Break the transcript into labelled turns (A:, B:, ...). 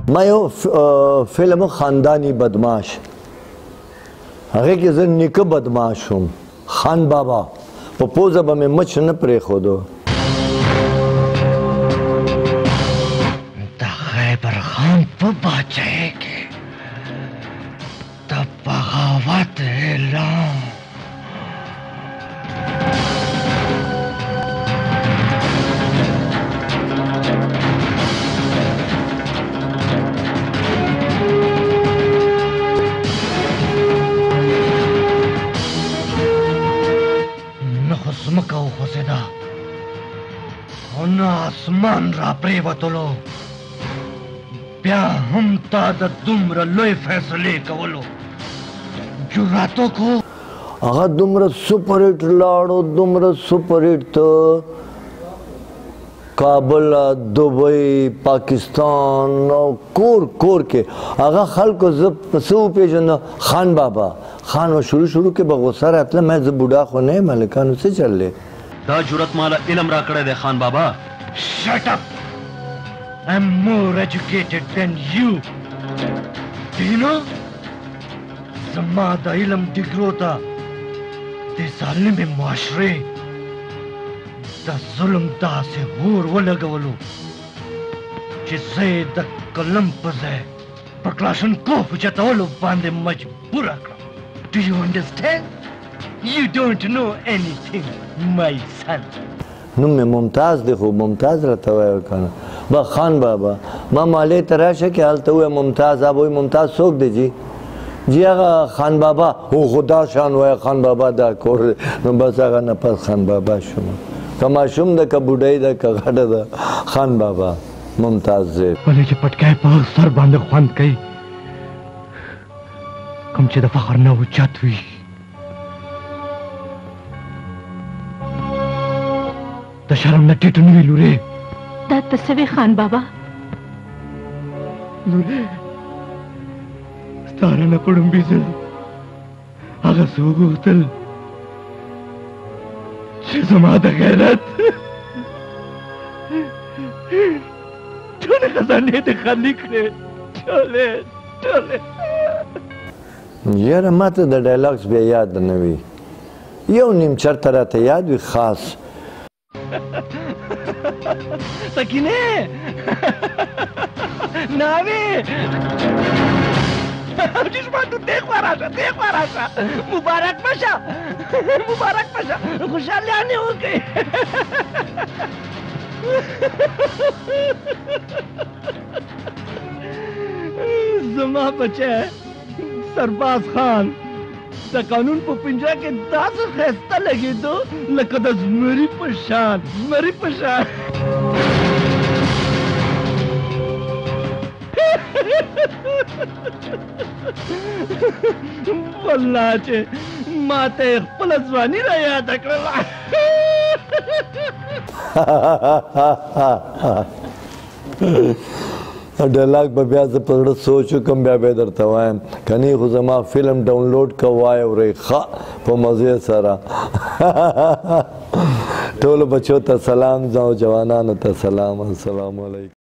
A: ما یو فلم خاندانی بدماش هغه کې زه نیکه بدماش وم خان بابا په پوزه به مې مچ نه پرېښودو
B: د خیبر خان په باچایۍ کې د بغاوت اعلان ځمکه وخوځېده او نه اسمان را پرېوتلو بیا هم تا د دومره لوی فیصلې کولو جرأت وکړو
A: هغه دومره سپرهټ لاړو دومره سپرهټ ته کابل دبئی پاکستان او کور کور کې هغه خلکو زه څه وپېژنم خان بابا خان و شروع کې به غوسه راتله مې زه بوډا خو نه یم هلکانو څه چل دی
C: دا جرأت ماله علم را کړی دی خان بابا
B: Shut up! I'm more educated than you. Do you know? زما د علم ډګرو ته د ظالمې معاشرې د ظلم داسې اور ولګولو چې زه یې د قلم په ځای په کلاشنکوف اوچتولو باندې مجبوره کړم. Do you understand? You don't know anything, my son.
A: نوم مې ممتاز دی خو ممتاز راته وایه که نه با خان بابا ما مالې ته راشه کې هلته ووایه ممتاز هغه وایي ممتاز څوک دی جی جی هغه خان بابا او خو دا شان وایه خان بابا دا کور دی نو بس هغه نه پس خان بابا شوم که ماشوم ده که بوډۍ ده که غټه ده خان بابا ممتاز دی
B: ولې چې پټکی په سر باندې خوند کوي کوم چې د فخر نه اوچت وي د شرم نه ټیټ نه وي لورې
D: دا ته څه وې خان بابا
B: لورې ستا رانه په ړومبي ځل هغه څه وغوښتل چې زما د غیرت ټولې خزانې دې خالي کړې ټولې
A: یاره ما ته د ډایلاګس بیا یاد نه وي یو نیم چرته راته یاد وي خاص
B: سکینه ناوی چشمان تو دیکھ راشه مبارک باشه خوشحالیانه وکړي زما بچه سرباز خان د قانون په پنجره کې داسې ښایسته لګېدو لکه د زمري په شان والله چې ما ته یې خپله ځواني را یاده کړله
A: ډایلاګ به بیا زه په زړه سوچ وکړم بیا به یې درته وایم که نه خو زما فلم ډاونلوډ که واورئ ښه په مزې سره ټولو بچو ته سلام او جوانانو ته سلام السلام علیکم